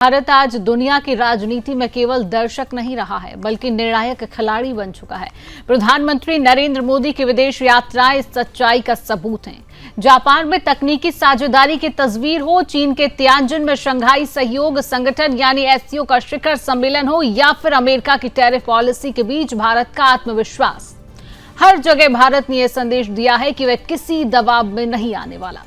भारत आज दुनिया की राजनीति में केवल दर्शक नहीं रहा है, बल्कि निर्णायक खिलाड़ी बन चुका है। प्रधानमंत्री नरेंद्र मोदी की विदेश यात्राएं इस सच्चाई का सबूत हैं। जापान में तकनीकी साझेदारी की तस्वीर हो, चीन के तियानजिन में शंघाई सहयोग संगठन यानी एससीओ का शिखर सम्मेलन हो, या फिर अमेरिका की टैरिफ पॉलिसी के बीच भारत का आत्मविश्वास, हर जगह भारत ने यह संदेश दिया है कि वह किसी दबाव में नहीं आने वाला।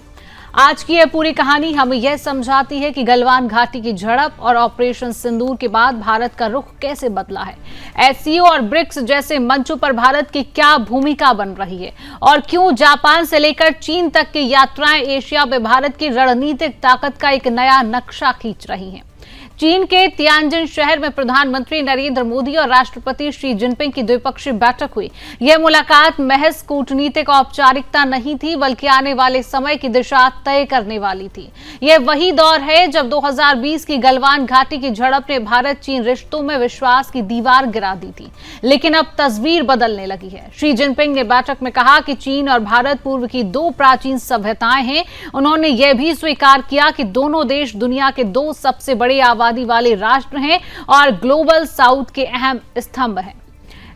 आज की यह पूरी कहानी हमें यह समझाती है कि गलवान घाटी की झड़प और ऑपरेशन सिंदूर के बाद भारत का रुख कैसे बदला है। एससीओ और ब्रिक्स जैसे मंचों पर भारत की क्या भूमिका बन रही है, और क्यों जापान से लेकर चीन तक की यात्राएं एशिया में भारत की रणनीतिक ताकत का एक नया नक्शा खींच रही हैं। चीन के तियानजिन शहर में प्रधानमंत्री नरेंद्र मोदी और राष्ट्रपति शी जिनपिंग की द्विपक्षीय बैठक हुई। यह मुलाकात महज कूटनीतिक औपचारिकता नहीं थी, बल्कि आने वाले समय की दिशा तय करने वाली थी। यह वही दौर है जब 2020 की गलवान घाटी की झड़प ने भारत चीन रिश्तों में विश्वास की दीवार गिरा दी थी। लेकिन अब तस्वीर बदलने लगी है। शी जिनपिंग ने बैठक में कहा कि चीन और भारत पूर्व की दो प्राचीन सभ्यताएं हैं। उन्होंने यह भी स्वीकार किया कि दोनों देश दुनिया के दो सबसे बड़े आबादी वाले राष्ट्र हैं और ग्लोबल साउथ के अहम स्तंभ हैं।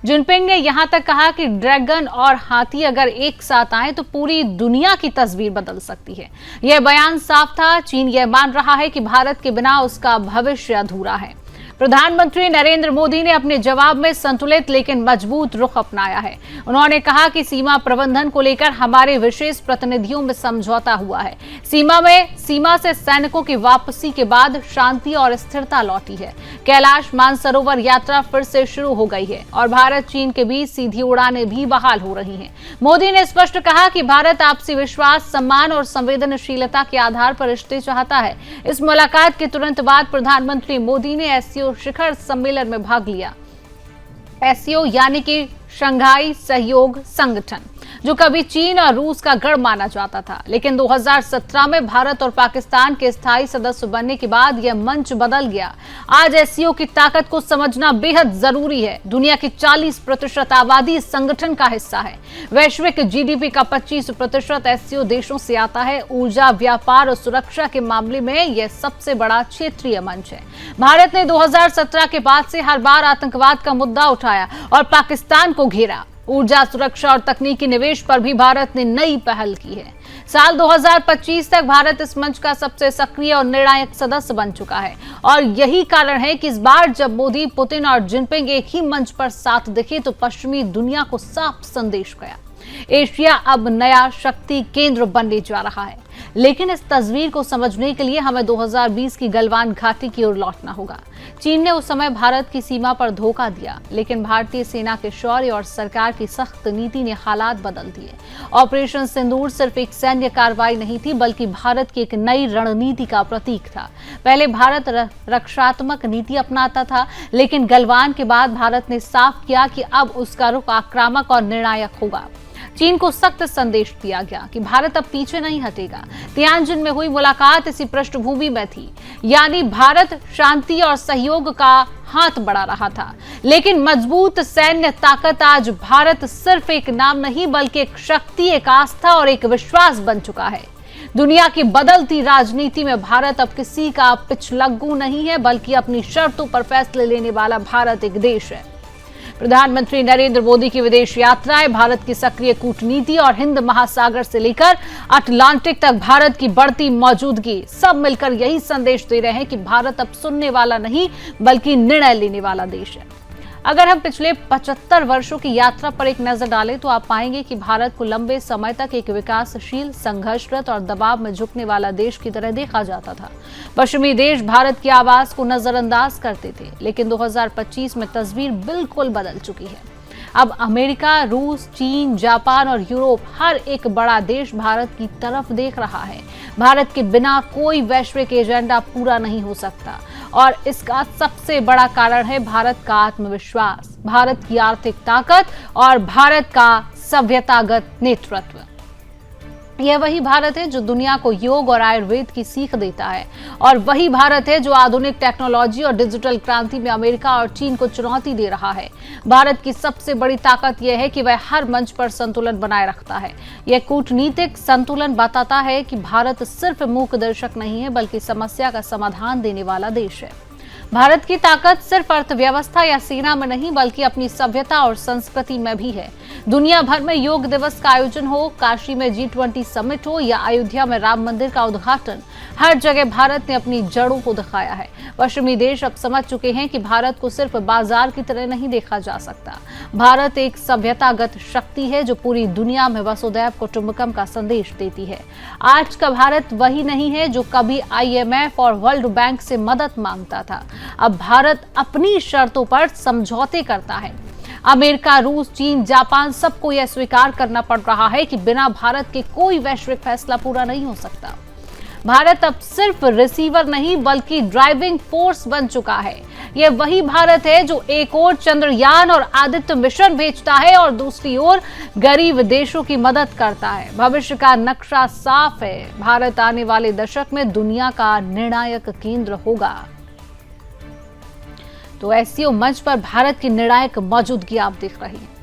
जिनपिंग ने यहां तक कहा कि ड्रैगन और हाथी अगर एक साथ आए तो पूरी दुनिया की तस्वीर बदल सकती है। यह बयान साफ था। चीन यह मान रहा है कि भारत के बिना उसका भविष्य अधूरा है। प्रधानमंत्री नरेंद्र मोदी ने अपने जवाब में संतुलित लेकिन मजबूत रुख अपनाया है। उन्होंने कहा कि सीमा प्रबंधन को लेकर हमारे विशेष प्रतिनिधियों में समझौता हुआ है। सीमा से सैनिकों की वापसी के बाद शांति और स्थिरता लौटी है। कैलाश मानसरोवर यात्रा फिर से शुरू हो गई है और भारत चीन के बीच सीधी उड़ानें भी बहाल हो रही हैं। मोदी ने स्पष्ट कहा कि भारत आपसी विश्वास, सम्मान और संवेदनशीलता के आधार पर रिश्ते चाहता है। इस मुलाकात के तुरंत बाद प्रधानमंत्री मोदी ने एससीओ शिखर सम्मेलन में भाग लिया। एससीओ यानी कि शंघाई सहयोग संगठन, जो कभी चीन और रूस का गढ़ माना जाता था, लेकिन 2017 में भारत और पाकिस्तान के स्थायी सदस्य बनने के बाद यह मंच बदल गया। आज एससीओ की ताकत को समझना बेहद जरूरी है। दुनिया की 40% आबादी इस संगठन का हिस्सा है। वैश्विक जीडीपी का 25% एससीओ देशों से आता है। ऊर्जा, व्यापार और सुरक्षा के मामले में यह सबसे बड़ा क्षेत्रीय मंच है। भारत ने 2017 के बाद से हर बार आतंकवाद का मुद्दा उठाया और पाकिस्तान को घेरा। ऊर्जा, सुरक्षा और तकनीकी निवेश पर भी भारत ने नई पहल की है। साल 2025 तक भारत इस मंच का सबसे सक्रिय और निर्णायक सदस्य बन चुका है, और यही कारण है कि इस बार जब मोदी, पुतिन और जिनपिंग एक ही मंच पर साथ दिखे तो पश्चिमी दुनिया को साफ संदेश गया। एशिया अब नया शक्ति केंद्र बनने जा रहा है। लेकिन इस तस्वीर को समझने के लिए हमें 2020 की गलवान घाटी की ओर लौटना होगा। चीन ने उस समय भारत की सीमा पर धोखा दिया, लेकिन भारतीय सेना के शौर्य और सरकार की सख्त नीति ने हालात बदल दिए। ऑपरेशन सिंदूर सिर्फ एक सैन्य कार्रवाई नहीं थी, बल्कि भारत की एक नई रणनीति का प्रतीक था। पहले भारत रक्षात्मक नीति अपनाता था, लेकिन गलवान के बाद भारत ने साफ किया कि अब उसका रुख आक्रामक और निर्णायक होगा। चीन को सख्त संदेश दिया गया कि भारत अब पीछे नहीं हटेगा। तियानजिन में हुई मुलाकात इसी पृष्ठभूमि में थी, यानी भारत शांति और सहयोग का हाथ बढ़ा रहा था। लेकिन मजबूत सैन्य ताकत आज भारत सिर्फ एक नाम नहीं, बल्कि एक शक्ति, एक आस्था और एक विश्वास बन चुका है। दुनिया की बदलती राजनीति में भारत अब किसी का पिछलग्गू नहीं है, बल्कि अपनी शर्तों पर फैसले लेने वाला भारत एक देश है। प्रधानमंत्री नरेंद्र मोदी की विदेश यात्राएं, भारत की सक्रिय कूटनीति और हिंद महासागर से लेकर अटलांटिक तक भारत की बढ़ती मौजूदगी, सब मिलकर यही संदेश दे रहे हैं कि भारत अब सुनने वाला नहीं, बल्कि निर्णय लेने वाला देश है। अगर हम पिछले 75 वर्षों की यात्रा पर एक नजर डालें तो आप पाएंगे कि भारत को लंबे समय तक एक विकासशील, संघर्षरत और दबाव में झुकने वाला देश की तरह देखा जाता था। पश्चिमी देश भारत की आवाज को नजरअंदाज करते थे, लेकिन 2025 में तस्वीर बिल्कुल बदल चुकी है। अब अमेरिका, रूस, चीन, जापान और यूरोप, हर एक बड़ा देश भारत की तरफ देख रहा है। भारत के बिना कोई वैश्विक एजेंडा पूरा नहीं हो सकता, और इसका सबसे बड़ा कारण है भारत का आत्मविश्वास, भारत की आर्थिक ताकत और भारत का सभ्यतागत नेतृत्व। यह वही भारत है जो दुनिया को योग और आयुर्वेद की सीख देता है, और वही भारत है जो आधुनिक टेक्नोलॉजी और डिजिटल क्रांति में अमेरिका और चीन को चुनौती दे रहा है। भारत की सबसे बड़ी ताकत यह है कि वह हर मंच पर संतुलन बनाए रखता है। यह कूटनीतिक संतुलन बताता है कि भारत सिर्फ मूक दर्शक नहीं है, बल्कि समस्या का समाधान देने वाला देश है। भारत की ताकत सिर्फ अर्थव्यवस्था या सेना में नहीं, बल्कि अपनी सभ्यता और संस्कृति में भी है। दुनिया भर में योग दिवस का आयोजन हो, काशी में G20 समिट हो या अयोध्या में राम मंदिर का उद्घाटन, हर जगह भारत ने अपनी जड़ों को दिखाया है। पश्चिमी देश अब समझ चुके हैं कि भारत को सिर्फ बाजार की तरह नहीं देखा जा सकता। भारत एक सभ्यतागत शक्ति है जो पूरी दुनिया में वसुधैव कुटुंबकम का संदेश देती है। आज का भारत वही नहीं है जो कभी IMF और वर्ल्ड बैंक से मदद मांगता था। अब भारत अपनी शर्तों पर समझौते करता है। अमेरिका, रूस, चीन, जापान, सबको यह स्वीकार करना पड़ रहा है कि बिना भारत के कोई वैश्विक फैसला पूरा नहीं हो सकता। भारत अब सिर्फ रिसीवर नहीं, बल्कि ड्राइविंग फोर्स बन चुका है। यह वही भारत है जो एक ओर चंद्रयान और आदित्य मिशन भेजता है और दूसरी ओर गरीब देशों की मदद करता है। भविष्य का नक्शा साफ है। भारत आने वाले दशक में दुनिया का निर्णायक केंद्र होगा। तो SCO मंच पर भारत की निर्णायक मौजूदगी आप देख रहे हैं।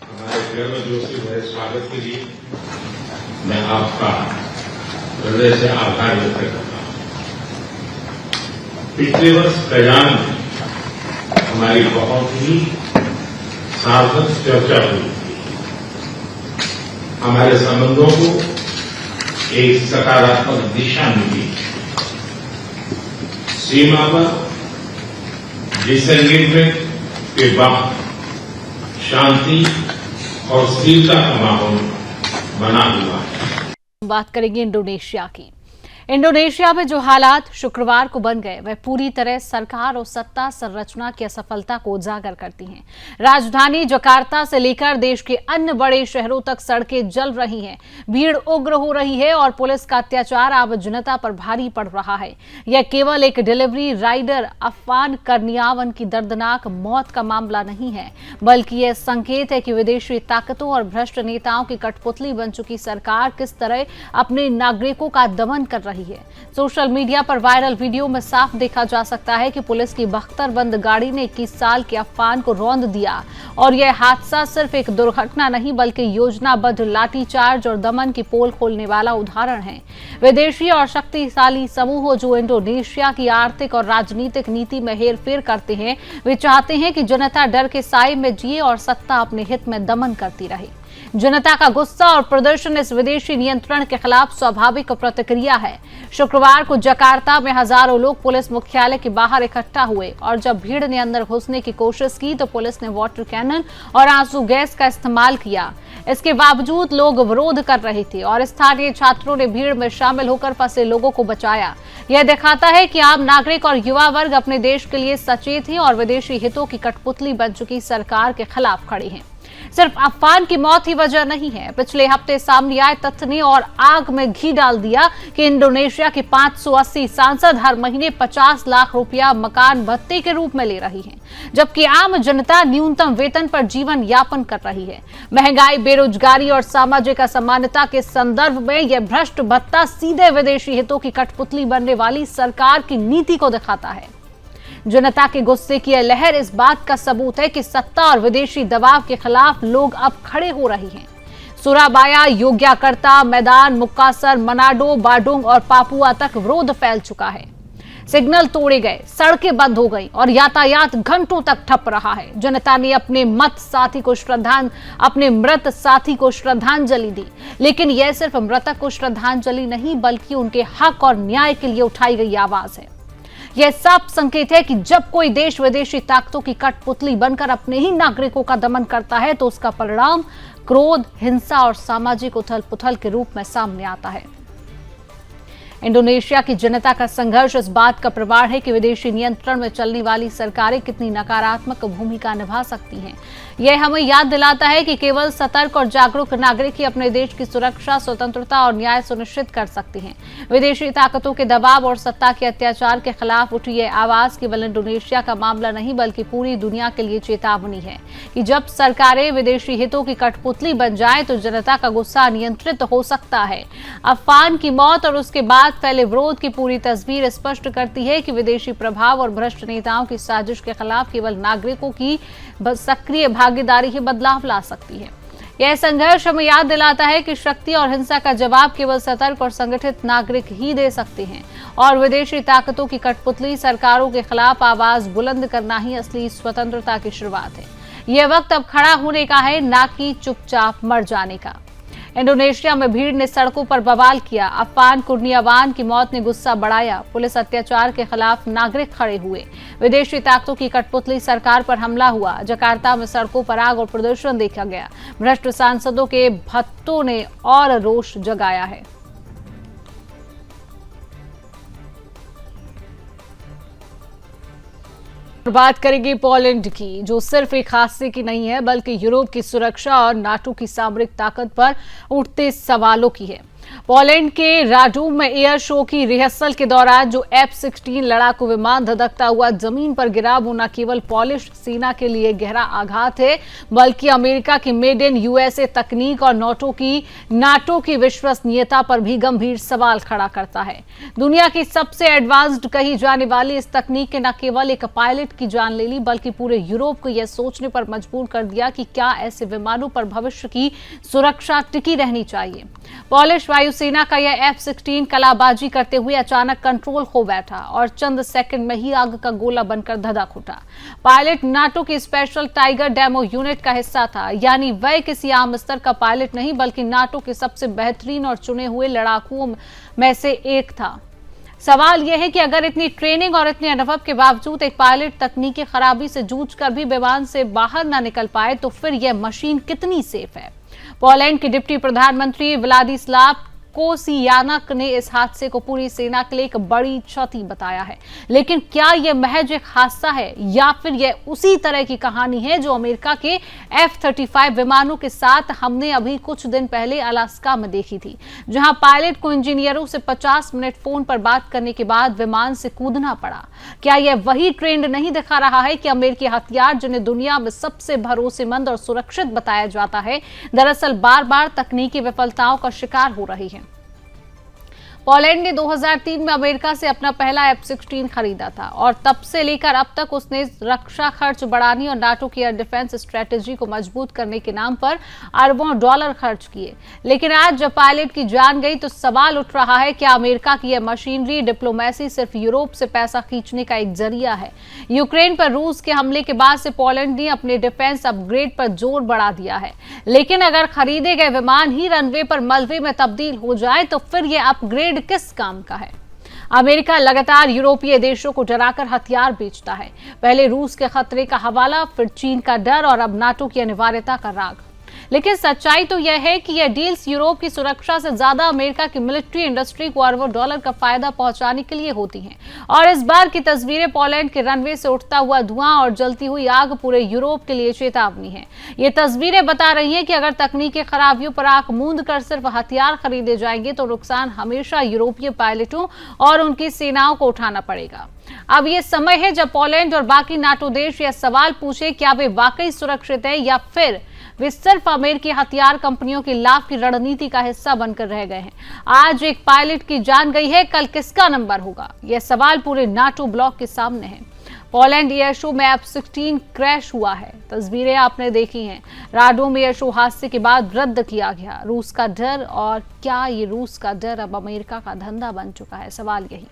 हमारे गर्मजोशी भरे स्वागत के लिए मैं आपका हृदय से आभार व्यक्त करता हूं। पिछले वर्ष कयान में हमारी बहुत ही सार्थक चर्चा हुई थी। हमारे संबंधों को एक सकारात्मक दिशा मिली। सीमा पर डिसएंगेजमेंट के बाद शांति और स्थिरता का माहौल बना हुआ है। बात करेंगे इंडोनेशिया की। इंडोनेशिया में जो हालात शुक्रवार को बन गए वह पूरी तरह सरकार और सत्ता संरचना की असफलता को उजागर करती हैं। राजधानी जकार्ता से लेकर देश के अन्य बड़े शहरों तक सड़कें जल रही हैं, भीड़ उग्र हो रही है और पुलिस का अत्याचार आम जनता पर भारी पड़ रहा है। यह केवल एक डिलीवरी राइडर अफवान कर्नियावन की दर्दनाक मौत का मामला नहीं है, बल्कि यह संकेत है कि विदेशी ताकतों और भ्रष्ट नेताओं की कठपुतली बन चुकी सरकार किस तरह अपने नागरिकों का दमन कर रही है। सोशल मीडिया पर वायरल वीडियो में साफ देखा जा सकता है कि पुलिस की बख्तरबंद गाड़ी ने 21 साल के अफवान को रौंद दिया और यह हादसा सिर्फ एक दुर्घटना नहीं, बल्कि योजनाबद्ध लाठीचार्ज और दमन की पोल खोलने वाला उदाहरण है। विदेशी और शक्तिशाली समूह जो इंडोनेशिया की आर्थिक और राजनीतिक नीति में हेरफेर करते हैं, वे चाहते हैं कि जनता डर के साए में जिए और सत्ता अपने हित में दमन करती रहे। जनता का गुस्सा और प्रदर्शन इस विदेशी नियंत्रण के खिलाफ स्वाभाविक प्रतिक्रिया है। शुक्रवार को जकार्ता में हजारों लोग पुलिस मुख्यालय के बाहर इकट्ठा हुए और जब भीड़ ने अंदर घुसने की कोशिश की तो पुलिस ने वाटर कैनन और आंसू गैस का इस्तेमाल किया। इसके बावजूद लोग विरोध कर रहे थे और स्थानीय छात्रों ने भीड़ में शामिल होकर फंसे लोगों को बचाया। यह दिखाता है कि आम नागरिक और युवा वर्ग अपने देश के लिए सचेत हैं और विदेशी हितों की कठपुतली बन चुकी सरकार के खिलाफ खड़े हैं। सिर्फ अफवान की मौत ही वजह नहीं है। पिछले हफ्ते सामने आए तथ्य ने और आग में घी डाल दिया कि इंडोनेशिया के 580 सांसद हर महीने 50 लाख रुपया मकान भत्ते के रूप में ले रही हैं, जबकि आम जनता न्यूनतम वेतन पर जीवन यापन कर रही है। महंगाई, बेरोजगारी और सामाजिक असमानता के संदर्भ में यह भ्रष्ट भत्ता सीधे विदेशी हितों की कठपुतली बनने वाली सरकार की नीति को दिखाता है। जनता के गुस्से की यह लहर इस बात का सबूत है कि सत्ता और विदेशी दबाव के खिलाफ लोग अब खड़े हो रहे हैं। सुराबाया, योग्याकर्ता, मैदान, मुक्कासर, मनाडो, बाडुंग और पापुआ तक विरोध फैल चुका है। सिग्नल तोड़े गए, सड़कें बंद हो गई और यातायात घंटों तक ठप रहा है। जनता ने अपने मृत साथी को श्रद्धांजलि दी, लेकिन यह सिर्फ मृतक को श्रद्धांजलि नहीं, बल्कि उनके हक और न्याय के लिए उठाई गई आवाज है। यह साफ संकेत है कि जब कोई देश विदेशी ताकतों की कठपुतली बनकर अपने ही नागरिकों का दमन करता है तो उसका परिणाम क्रोध, हिंसा और सामाजिक उथल पुथल के रूप में सामने आता है। इंडोनेशिया की जनता का संघर्ष इस बात का प्रमाण है कि विदेशी नियंत्रण में चलने वाली सरकारें कितनी नकारात्मक भूमिका निभा सकती हैं। यह हमें याद दिलाता है कि केवल सतर्क और जागरूक नागरिक ही अपने देश की सुरक्षा, स्वतंत्रता और न्याय सुनिश्चित कर सकते हैं। विदेशी ताकतों के दबाव और सत्ता के अत्याचार के खिलाफ उठी यह आवाज केवल इंडोनेशिया का मामला नहीं बल्कि पूरी दुनिया के लिए चेतावनी है कि जब सरकारें विदेशी हितों की कठपुतली बन जाए तो जनता का गुस्सा नियंत्रित हो सकता है। अफान की मौत और उसके बाद फैले विरोध की पूरी तस्वीर स्पष्ट करती है कि विदेशी प्रभाव और भ्रष्ट नेताओं की साजिश के खिलाफ केवल नागरिकों की सक्रिय भागीदारी ही बदलाव ला सकती है। यह संघर्ष हमें याद दिलाता है कि शक्ति और हिंसा का जवाब केवल सतर्क और संगठित नागरिक ही दे सकते हैं और विदेशी ताकतों की कठपुतली सरकारों के खिलाफ आवाज बुलंद करना ही असली स्वतंत्रता की शुरुआत है। यह वक्त अब खड़ा होने का है, ना कि चुपचाप मर जाने का। इंडोनेशिया में भीड़ ने सड़कों पर बवाल किया। अफान कुर्नियावान की मौत ने गुस्सा बढ़ाया। पुलिस अत्याचार के खिलाफ नागरिक खड़े हुए। विदेशी ताकतों की कठपुतली सरकार पर हमला हुआ। जकार्ता में सड़कों पर आग और प्रदर्शन देखा गया। भ्रष्ट सांसदों के भत्तों ने और रोष जगाया है। बात करेंगे पोलैंड की, जो सिर्फ एक हादसे की नहीं है बल्कि यूरोप की सुरक्षा और नाटो की सामरिक ताकत पर उठते सवालों की है। पोलैंड के राडोम में एयर शो की रिहर्सल के दौरान जो F-16 लड़ाकू विमान धधकता हुआ जमीन पर गिरा वो न केवल पॉलिश सेना के लिए गहरा आघात है बल्कि अमेरिका की मेड इन यूएसए तकनीक और नाटो की विश्वसनीयता पर भी गंभीर सवाल खड़ा करता है। दुनिया की सबसे एडवांस्ड कही जाने वाली इस तकनीक ने न केवल एक पायलट की जान ले ली बल्कि पूरे यूरोप को यह सोचने पर मजबूर कर दिया कि क्या ऐसे विमानों पर भविष्य की सुरक्षा टिकी रहनी चाहिए। पॉलिश वायुसेना का यह F-16 कलाबाजी करते हुए अचानक कंट्रोल खो बैठा और चंद सेकंड में ही आग का गोला बनकर धधक उठा। पायलट नाटो की स्पेशल टाइगर डेमो यूनिट का हिस्सा था, यानी वह किसी आम स्तर का पायलट नहीं बल्कि नाटो के सबसे बेहतरीन और चुने हुए लड़ाकुओं में से एक था। सवाल यह है कि अगर इतनी ट्रेनिंग और इतने अनुभव के बावजूद एक पायलट तकनीकी खराबी से जूझकर भी विमान से बाहर न निकल पाए तो फिर यह मशीन कितनी सेफ है। पोलैंड के डिप्टी प्रधानमंत्री व्लादिस्लाव कोसियानक ने इस हादसे को पूरी सेना के लिए एक बड़ी क्षति बताया है। लेकिन क्या यह महज एक हादसा है या फिर यह उसी तरह की कहानी है जो अमेरिका के F-35 विमानों के साथ हमने अभी कुछ दिन पहले अलास्का में देखी थी, जहां पायलट को इंजीनियरों से 50 मिनट फोन पर बात करने के बाद विमान से कूदना पड़ा। क्या यह वही ट्रेंड नहीं दिखा रहा है कि अमेरिकी हथियार जिन्हें दुनिया में सबसे भरोसेमंद और सुरक्षित बताया जाता है दरअसल बार बार तकनीकी विफलताओं का शिकार हो रही है। पोलैंड ने 2003 में अमेरिका से अपना पहला F-16 खरीदा था और तब से लेकर अब तक उसने रक्षा खर्च बढ़ाने और नाटो की एयर डिफेंस स्ट्रेटेजी को मजबूत करने के नाम पर अरबों डॉलर खर्च किए। लेकिन आज जब पायलट की जान गई तो सवाल उठ रहा है कि अमेरिका की यह मशीनरी डिप्लोमेसी सिर्फ यूरोप से पैसा खींचने का एक जरिया है। यूक्रेन पर रूस के हमले के बाद से पोलैंड ने अपने डिफेंस अपग्रेड पर जोर बढ़ा दिया है, लेकिन अगर खरीदे गए विमान ही रनवे पर मलबे में तब्दील हो जाए तो फिर यह अपग्रेड किस काम का है। अमेरिका लगातार यूरोपीय देशों को डराकर हथियार बेचता है, पहले रूस के खतरे का हवाला, फिर चीन का डर और अब नाटो की अनिवार्यता का राग। लेकिन सच्चाई तो यह है कि यह डील्स यूरोप की सुरक्षा से ज्यादा अमेरिका की मिलिट्री इंडस्ट्री को अरबों डॉलर का फायदा पहुंचाने के लिए होती हैं। और इस बार की तस्वीरें पोलैंड के रनवे से उठता हुआ धुआं और जलती हुई आग पूरे यूरोप के लिए चेतावनी है। ये तस्वीरें बता रही हैं कि अगर तकनीकी खराबियों पर आंख मूंद कर सिर्फ हथियार खरीदे जाएंगे तो नुकसान हमेशा यूरोपीय पायलटों और उनकी सेनाओं को उठाना पड़ेगा। अब यह समय है जब पोलैंड और बाकी नाटो देश यह सवाल पूछे क्या वे वाकई सुरक्षित है या फिर वे सिर्फ अमेरिकी हथियार कंपनियों की लाभ की रणनीति का हिस्सा बनकर रह गए हैं। आज एक पायलट की जान गई है, कल किसका नंबर होगा, यह सवाल पूरे नाटो ब्लॉक के सामने है। पोलैंड एयर शो में F-16 क्रैश हुआ है, तस्वीरें आपने देखी हैं। राडोम एयर शो हादसे के बाद रद्द किया गया। रूस का डर, और क्या ये रूस का डर अब अमेरिका का धंधा बन चुका है, सवाल यही।